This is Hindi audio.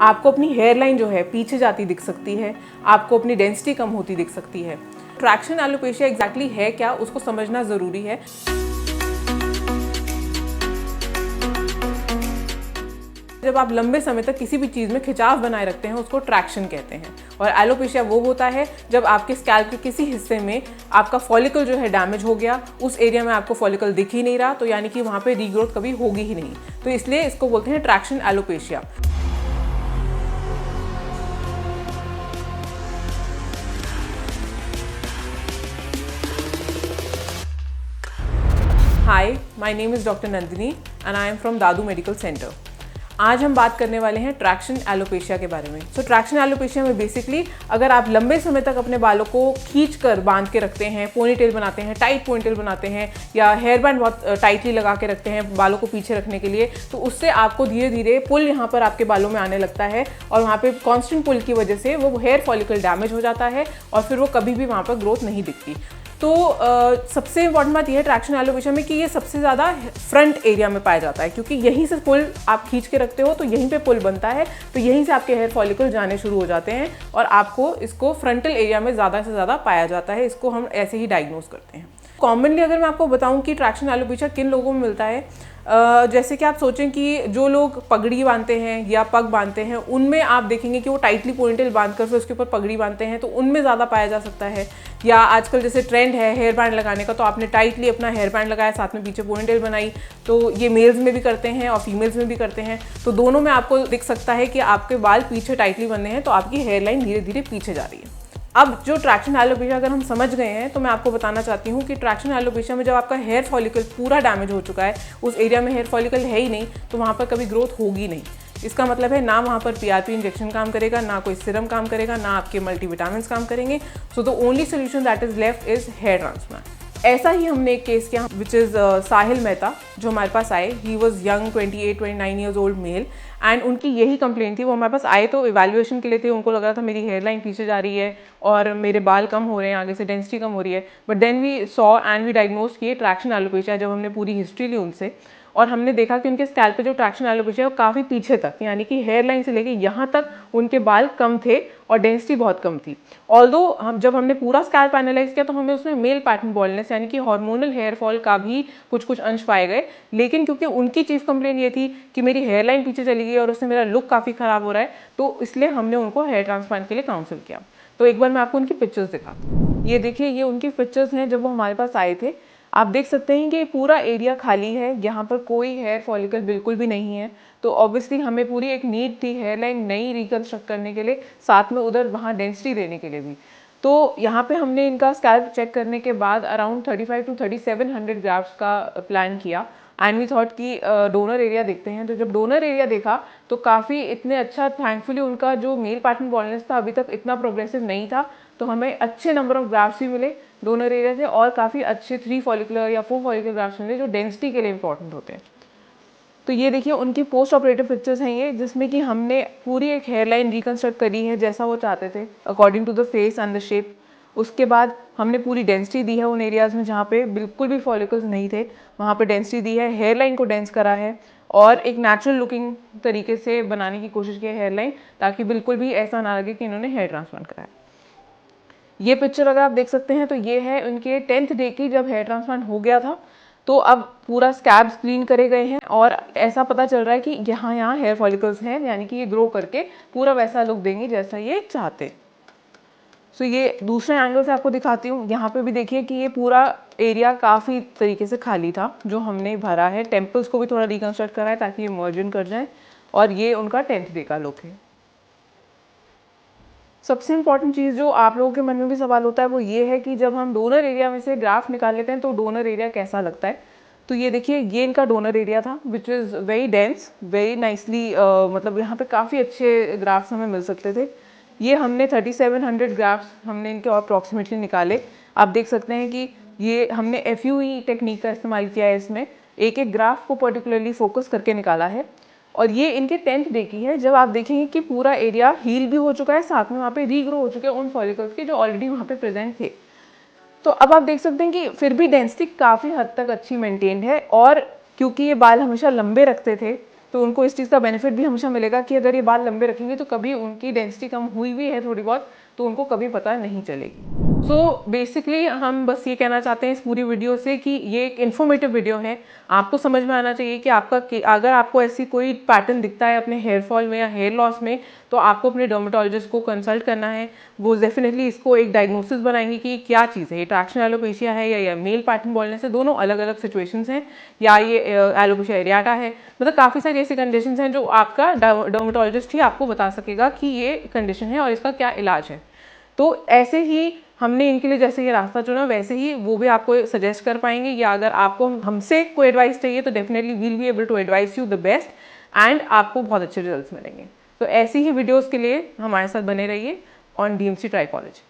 आपको अपनी हेयर लाइन जो है पीछे जाती दिख सकती है, आपको अपनी डेंसिटी कम होती दिख सकती है। ट्रैक्शन एलोपेशिया एग्जैक्टली है क्या, उसको समझना ज़रूरी है। जब आप लंबे समय तक किसी भी चीज़ में खिंचाव बनाए रखते हैं उसको ट्रैक्शन कहते हैं। और एलोपेशिया वो होता है जब आपके स्कैल्प के किसी हिस्से में आपका फॉलिकल जो है डैमेज हो गया, उस एरिया में आपको फॉलिकल दिख ही नहीं रहा, तो यानी कि वहाँ पे रीग्रोथ कभी होगी ही नहीं। तो इसलिए इसको बोलते हैं traction alopecia. Hi, my name is doctor Nandini and I am from Dadu medical centre. आज हम बात करने वाले हैं ट्रैक्शन एलोपेशिया के बारे में। सो ट्रैक्शन एलोपेशिया में बेसिकली अगर आप लंबे समय तक अपने बालों को खींचकर बांध के रखते हैं, पोनीटेल बनाते हैं, टाइट पोनीटेल बनाते हैं, या हेयर बैंड बहुत टाइटली लगा के रखते हैं बालों को पीछे रखने के लिए, तो उससे आपको धीरे धीरे पुल यहाँ पर आपके बालों में आने लगता है और वहाँ पे कॉन्स्टेंट पुल की वजह से वो हेयर फॉलिकल डैमेज हो जाता है और फिर वो कभी भी वहाँ पर ग्रोथ नहीं दिखती। तो सबसे इंपॉर्टेंट बात यह है ट्रैक्शन एलोपेशिया में कि ये सबसे ज़्यादा फ्रंट एरिया में पाया जाता है, क्योंकि यहीं से पुल आप खींच के रखते हो तो यहीं पे पुल बनता है, तो यहीं से आपके हेयर फॉलिकल जाने शुरू हो जाते हैं और आपको इसको फ्रंटल एरिया में ज़्यादा से ज़्यादा पाया जाता है। इसको हम ऐसे ही डायग्नोज करते हैं। कॉमनली अगर मैं आपको बताऊं कि ट्रैक्शन एलोपेशिया किन लोगों में मिलता है, जैसे कि आप सोचें कि जो लोग पगड़ी बांधते हैं या पग बांधते हैं, उनमें आप देखेंगे कि वो टाइटली पोनीटेल बांध कर फिर उसके ऊपर पगड़ी बांधते हैं, तो उनमें ज़्यादा पाया जा सकता है। या आजकल जैसे ट्रेंड है हेयर बैंड लगाने का, तो आपने टाइटली अपना हेयर बैंड लगाया, साथ में पीछे पोनीटेल बनाई, तो ये मेल्स में भी करते हैं और फीमेल्स में भी करते हैं। तो दोनों में आपको दिख सकता है कि आपके बाल पीछे टाइटली बंधे हैं, तो आपकी हेयर लाइन धीरे धीरे पीछे जा रही है। अब जो ट्रैक्शन एलोपेशिया अगर हम समझ गए हैं, तो मैं आपको बताना चाहती हूँ कि ट्रैक्शन एलोपेशिया में जब आपका हेयर फॉलिकल पूरा डैमेज हो चुका है, उस एरिया में हेयर फॉलिकल है ही नहीं, तो वहाँ पर कभी ग्रोथ होगी नहीं। इसका मतलब है ना वहाँ पर पीआरपी इंजेक्शन काम करेगा, ना कोई सीरम काम करेगा, ना आपके मल्टीविटामिन्स काम करेंगे। So the only solution that is left is here transplant. ऐसा ही हमने एक केस किया विच इज़ साहिल मेहता, जो हमारे पास आए। He was young 28-29 years old male and उनकी यही कंप्लेंट थी। वो हमारे पास आए तो इवैल्यूएशन के लिए थे, उनको लग रहा था मेरी हेयर लाइन पीछे जा रही है और मेरे बाल कम हो रहे हैं, आगे से डेंसिटी कम हो रही है। But then we saw and we diagnose किए ट्रैक्शन एलोपेशिया। जब हमने पूरी हिस्ट्री ली उनसे और हमने देखा कि उनके स्कैल्प पे जो ट्रैक्शन एलोपेशिया है वो काफ़ी पीछे तक, यानी कि हेयर लाइन से लेके यहाँ तक उनके बाल कम थे और डेंसिटी बहुत कम थी। ऑल्दो जब हमने पूरा स्कैल्प एनालाइज किया तो हमें उसमें मेल पैटर्न बॉल्डनेस यानी कि हार्मोनल हेयर फॉल का भी कुछ अंश पाए गए। लेकिन क्योंकि उनकी चीफ कंप्लेंट ये थी कि मेरी हेयर लाइन पीछे चली गई और उससे मेरा लुक काफ़ी ख़राब हो रहा है, तो इसलिए हमने उनको हेयर ट्रांसप्लांट के लिए काउंसिल किया। तो एक बार मैं आपको उनकी पिक्चर्स दिखाती हूँ। ये देखिए, ये उनकी पिक्चर्स हैं जब वो हमारे पास आए थे। आप देख सकते हैं कि पूरा एरिया खाली है, यहाँ पर कोई हेयर फॉलिकल बिल्कुल भी नहीं है। तो ऑब्वियसली हमें पूरी एक नीड थी हेयर लाइन नई रिकन्स्ट्रक्ट करने के लिए, साथ में उधर वहाँ डेंसिटी देने के लिए भी। तो यहाँ पे हमने इनका स्कैल्प चेक करने के बाद अराउंड 35 to 3700 ग्राफ्स का प्लान किया एंड वी थॉट कि डोनर एरिया देखते हैं। तो जब डोनर एरिया देखा तो काफ़ी इतने अच्छा, थैंकफुली उनका जो मेल पैटर्न बॉल्डनेस था अभी तक इतना प्रोग्रेसिव नहीं था, तो हमें अच्छे नंबर ऑफ ग्राफ्स भी मिले डोनर एरिया से और काफ़ी अच्छे 3 फॉलिकुलर या 4 फॉलिकुलर ग्राफ्स मिले जो डेंसिटी के लिए इंपॉर्टेंट होते हैं। तो ये देखिए उनकी पोस्ट ऑपरेटिव पिक्चर्स हैं ये, जिसमें कि हमने पूरी एक हेयर लाइन रिकन्स्ट्रक्ट करी है जैसा वो चाहते थे according to the face and the shape. उसके बाद हमने पूरी डेंसिटी दी है उन एरियाज़ में जहाँ पे बिल्कुल भी फॉलिकल्स नहीं थे, वहाँ पे डेंसिटी दी है, हेयर लाइन को डेंस करा है और एक नेचुरल लुकिंग तरीके से बनाने की कोशिश की है हेयर लाइन, ताकि बिल्कुल भी ऐसा ना लगे कि इन्होंने हेयर ट्रांसप्लांट कराया। ये पिक्चर अगर आप देख सकते हैं तो ये है उनके 10th डे की, जब हेयर ट्रांसप्लांट हो गया था। तो अब पूरा स्कैब्स क्लीन करे गए हैं और ऐसा पता चल रहा है कि यहाँ हेयर फॉलिकल्स हैं, यानी कि ये ग्रो करके पूरा वैसा लुक देंगे जैसा ये चाहते। सो ये दूसरे एंगल से आपको दिखाती हूँ। यहाँ पे भी देखिए कि ये पूरा एरिया काफ़ी तरीके से खाली था जो हमने भरा है। टेम्पल्स को भी थोड़ा रिकन्स्ट्रक्ट करा है ताकि ये मर्जन कर जाए और ये उनका 10th डे का लुक है। सबसे इंपॉर्टेंट चीज़ जो आप लोगों के मन में भी सवाल होता है वो ये है कि जब हम डोनर एरिया में से ग्राफ निकाल लेते हैं तो डोनर एरिया कैसा लगता है। तो ये देखिए, ये इनका डोनर एरिया था which is very dense, very nicely, मतलब यहाँ पे काफ़ी अच्छे ग्राफ्स हमें मिल सकते थे। ये हमने 3700 ग्राफ्स हमने इनके अप्रॉक्सीमेटली निकाले। आप देख सकते हैं कि ये हमने FUE टेक्निक का इस्तेमाल किया है, इसमें एक एक ग्राफ को पर्टिकुलरली फोकस करके निकाला है। और ये इनके 10th डे की है, जब आप देखेंगे कि पूरा एरिया हील भी हो चुका है, साथ में वहाँ पे रीग्रो हो चुके हैं उन फॉलिकल्स के जो ऑलरेडी वहाँ पे प्रेजेंट थे। तो अब आप देख सकते हैं कि फिर भी डेंसिटी काफ़ी हद तक अच्छी मेंटेन्ड है। और क्योंकि ये बाल हमेशा लंबे रखते थे तो उनको इस चीज़ का बेनिफिट भी हमेशा मिलेगा कि अगर ये बाल लंबे रखेंगे तो कभी उनकी डेंसिटी कम हुई भी है थोड़ी बहुत तो उनको कभी पता नहीं चलेगी। सो बेसिकली हम बस ये कहना चाहते हैं इस पूरी वीडियो से कि ये एक इन्फॉर्मेटिव वीडियो है। आपको समझ में आना चाहिए कि अगर आपको ऐसी कोई पैटर्न दिखता है अपने हेयर फॉल में या हेयर लॉस में तो आपको अपने डर्मेटोलॉजिस्ट को कंसल्ट करना है। वो डेफिनेटली इसको एक डायग्नोसिस बनाएंगे कि क्या चीज़ है, ये ट्रैक्शन एलोपेशिया है या मेल पैटर्न बॉल्डनेस है। दोनों अलग अलग सिचुएशंस हैं, या ये एलोपेशिया एरियाटा है। मतलब काफ़ी सारी ऐसी कंडीशंस हैं जो आपका डर्मेटोलॉजिस्ट ही आपको बता सकेगा कि ये कंडीशन है और इसका क्या इलाज है। तो ऐसे ही हमने इनके लिए जैसे ये रास्ता चुना वैसे ही वो भी आपको सजेस्ट कर पाएंगे, या अगर आपको हमसे कोई एडवाइस चाहिए तो definitely will be able to advice you the best and आपको बहुत अच्छे रिजल्ट्स मिलेंगे। तो ऐसी ही वीडियोस के लिए हमारे साथ बने रहिए ऑन DMC ट्राइकोलॉजी।